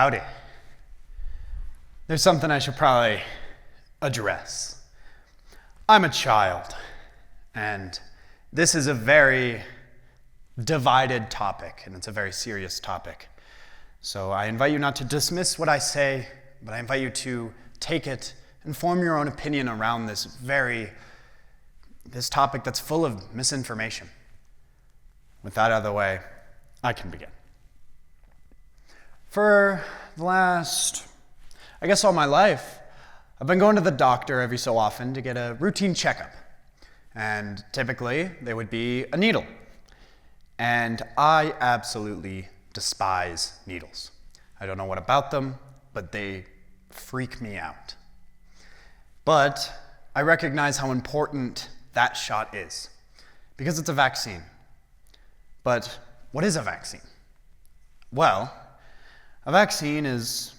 Howdy. There's something I should probably address. I'm a child, and this is a very divided topic, and it's a very serious topic. So I invite you not to dismiss what I say, but I invite you to take it and form your own opinion around this topic that's full of misinformation. With that out of the way, I can begin. For the last, all my life, I've been going to the doctor every so often to get a routine checkup. And typically, there would be a needle. And I absolutely despise needles. I don't know what about them, but they freak me out. But I recognize how important that shot is, because it's a vaccine. But what is a vaccine? Well, a vaccine is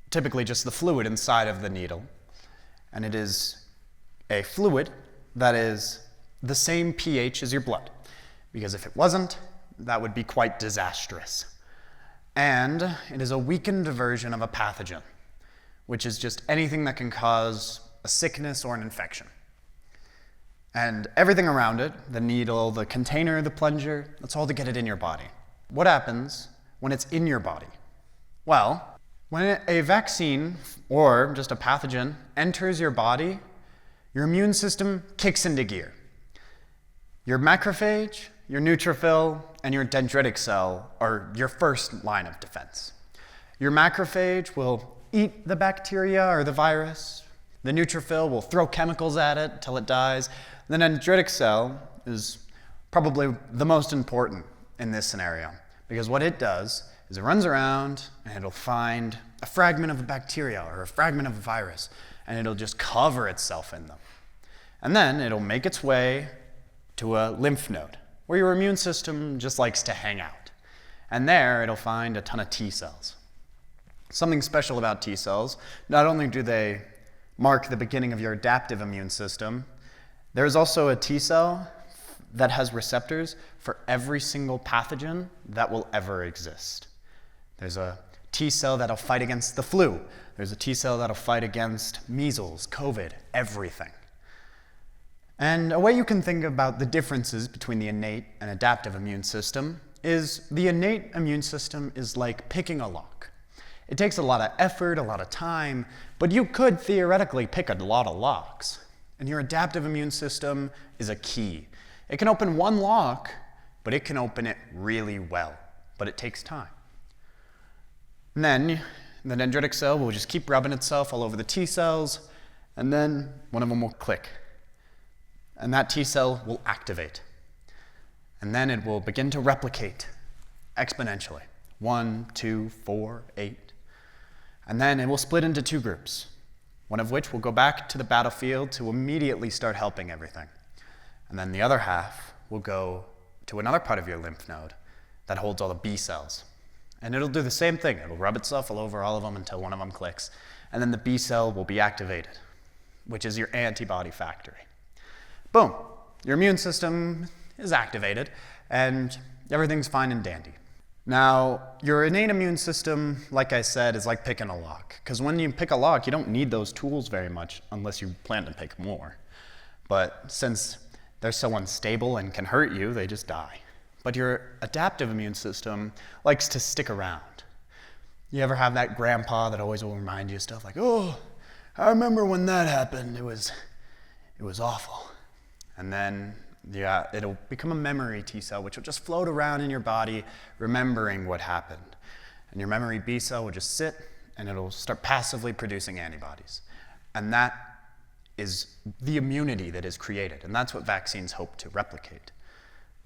typically just the fluid inside of the needle, and it is a fluid that is the same pH as your blood, because if it wasn't, that would be quite disastrous. And it is a weakened version of a pathogen, which is just anything that can cause a sickness or an infection. And everything around it, the needle, the container, the plunger, that's all to get it in your body. What happens when it's in your body? Well, when a vaccine or just a pathogen enters your body, your immune system kicks into gear. Your macrophage, your neutrophil, and your dendritic cell are your first line of defense. Your macrophage will eat the bacteria or the virus. The neutrophil will throw chemicals at it till it dies. The dendritic cell is probably the most important in this scenario, because what it does is it runs around and it'll find a fragment of a bacteria or a fragment of a virus, and it'll just cover itself in them. And then it'll make its way to a lymph node, where your immune system just likes to hang out. And there it'll find a ton of T cells. Something special about T cells, not only do they mark the beginning of your adaptive immune system, there's also a T cell that has receptors for every single pathogen that will ever exist. There's a T cell that'll fight against the flu. There's a T cell that'll fight against measles, COVID, everything. And a way you can think about the differences between the innate and adaptive immune system is the innate immune system is like picking a lock. It takes a lot of effort, a lot of time, but you could theoretically pick a lot of locks. And your adaptive immune system is a key. It can open one lock, but it can open it really well, but it takes time. And then the dendritic cell will just keep rubbing itself all over the T cells, and then one of them will click. And that T cell will activate. And then it will begin to replicate exponentially. 1, 2, 4, 8. And then it will split into two groups, one of which will go back to the battlefield to immediately start helping everything. And then the other half will go to another part of your lymph node that holds all the B cells. And it'll do the same thing. It'll rub itself all over all of them until one of them clicks. And then the B cell will be activated, which is your antibody factory. Boom, your immune system is activated and everything's fine and dandy. Now, your innate immune system, like I said, is like picking a lock. Because when you pick a lock, you don't need those tools very much unless you plan to pick more. But since they're so unstable and can hurt you, they just die. But your adaptive immune system likes to stick around. You ever have that grandpa that always will remind you of stuff like, oh, I remember when that happened, it was awful. And then it'll become a memory T cell, which will just float around in your body, remembering what happened. And your memory B cell will just sit, and it'll start passively producing antibodies. And that is the immunity that is created, and that's what vaccines hope to replicate.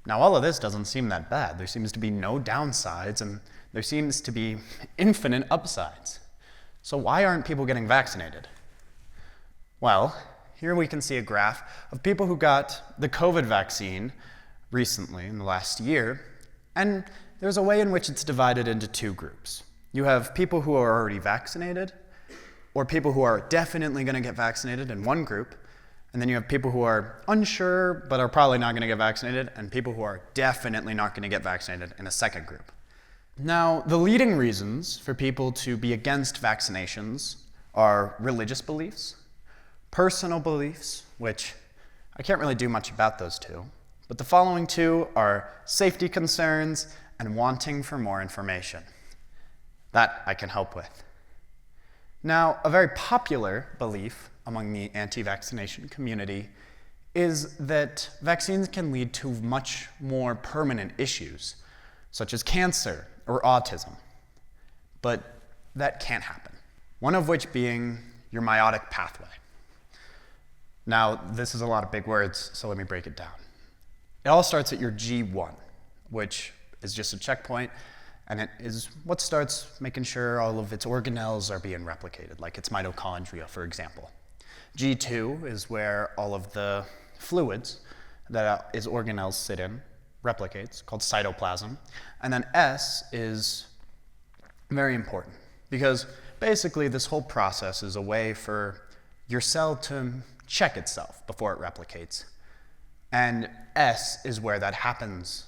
Now, all of this doesn't seem that bad. There seems to be no downsides, and there seems to be infinite upsides. So why aren't people getting vaccinated? Well, here we can see a graph of people who got the COVID vaccine recently in the last year, and there's a way in which it's divided into two groups. You have people who are already vaccinated, or people who are definitely going to get vaccinated in one group, and then you have people who are unsure but are probably not going to get vaccinated, and people who are definitely not going to get vaccinated in a second group. Now, the leading reasons for people to be against vaccinations are religious beliefs, personal beliefs, which I can't really do much about those two, but the following two are safety concerns and wanting for more information. That I can help with. Now, a very popular belief among the anti-vaccination community is that vaccines can lead to much more permanent issues, such as cancer or autism. But that can't happen. One of which being your meiotic pathway. Now, this is a lot of big words, so let me break it down. It all starts at your G1, which is just a checkpoint, and it is what starts making sure all of its organelles are being replicated, like its mitochondria, for example. G2 is where all of the fluids that its organelles sit in replicates, called cytoplasm. And then S is very important, because basically this whole process is a way for your cell to check itself before it replicates. And S is where that happens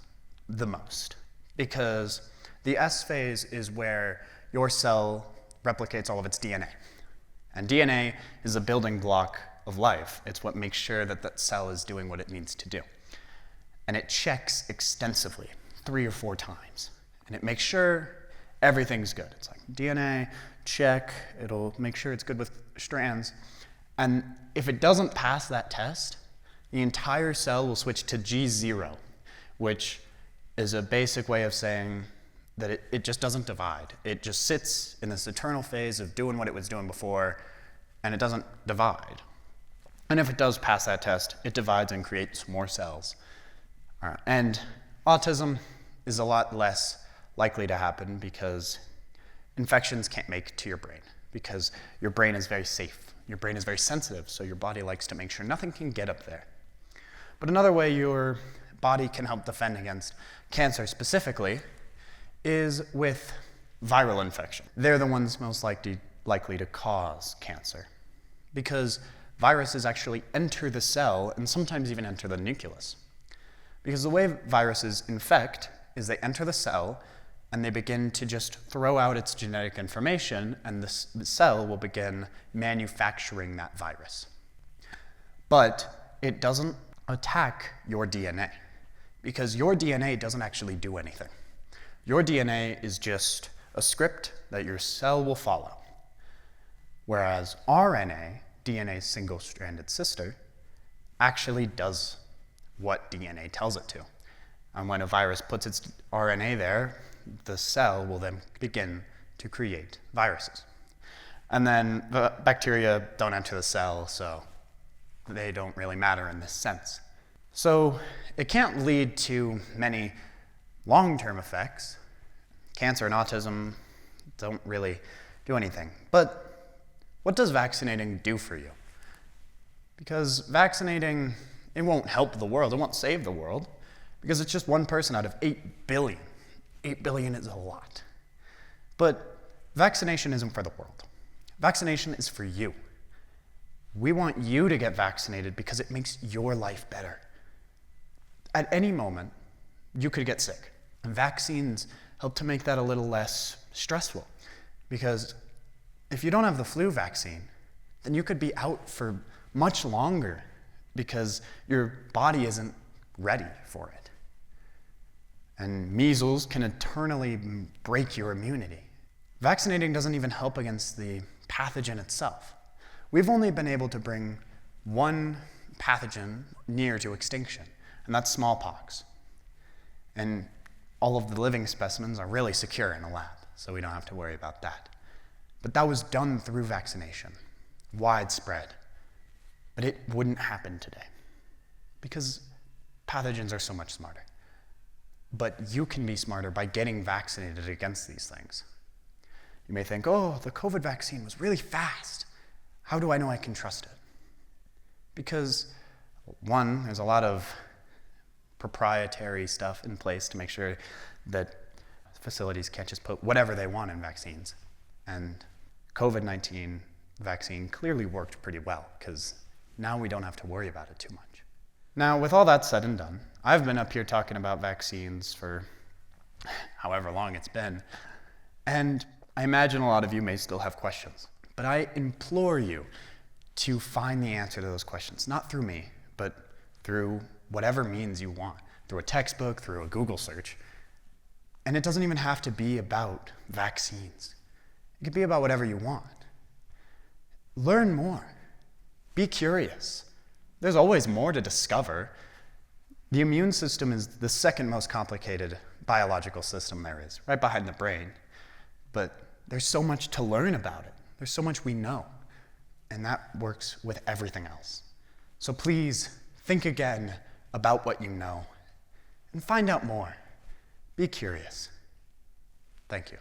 the most, because the S phase is where your cell replicates all of its DNA. And DNA is a building block of life. It's what makes sure that that cell is doing what it needs to do. And it checks extensively, 3 or 4 times. And it makes sure everything's good. It's like DNA, check, it'll make sure it's good with strands. And if it doesn't pass that test, the entire cell will switch to G0, which is a basic way of saying that it just doesn't divide. It just sits in this eternal phase of doing what it was doing before, and it doesn't divide. And if it does pass that test, it divides and creates more cells. And autism is a lot less likely to happen because infections can't make it to your brain, because your brain is very safe. Your brain is very sensitive, so your body likes to make sure nothing can get up there. But another way your body can help defend against cancer specifically is with viral infection. They're the ones most likely to cause cancer, because viruses actually enter the cell and sometimes even enter the nucleus. Because the way viruses infect is they enter the cell and they begin to just throw out its genetic information, and the cell will begin manufacturing that virus. But it doesn't attack your DNA, because your DNA doesn't actually do anything. Your DNA is just a script that your cell will follow. Whereas RNA, DNA's single-stranded sister, actually does what DNA tells it to. And when a virus puts its RNA there, the cell will then begin to create viruses. And then the bacteria don't enter the cell, so they don't really matter in this sense. So it can't lead to many long-term effects. Cancer and autism don't really do anything. But what does vaccinating do for you? Because vaccinating, it won't help the world, it won't save the world, because it's just one person out of 8 billion. 8 billion is a lot. But vaccination isn't for the world. Vaccination is for you. We want you to get vaccinated because it makes your life better. At any moment, you could get sick. And vaccines help to make that a little less stressful. Because if you don't have the flu vaccine, then you could be out for much longer because your body isn't ready for it. And measles can eternally break your immunity. Vaccinating doesn't even help against the pathogen itself. We've only been able to bring one pathogen near to extinction, and that's smallpox. And all of the living specimens are really secure in the lab, so we don't have to worry about that. But that was done through vaccination, widespread. But it wouldn't happen today, because pathogens are so much smarter. But you can be smarter by getting vaccinated against these things. You may think, oh, the COVID vaccine was really fast. How do I know I can trust it? Because, one, there's a lot of proprietary stuff in place to make sure that facilities can't just put whatever they want in vaccines. And COVID-19 vaccine clearly worked pretty well, because now we don't have to worry about it too much. Now, with all that said and done, I've been up here talking about vaccines for however long it's been. And I imagine a lot of you may still have questions, but I implore you to find the answer to those questions, not through me, but through whatever means you want, through a textbook, through a Google search. And it doesn't even have to be about vaccines. It could be about whatever you want. Learn more. Be curious. There's always more to discover. The immune system is the second most complicated biological system there is, right behind the brain. But there's so much to learn about it. There's so much we know. And that works with everything else. So please think again about what you know and find out more. Be curious. Thank you.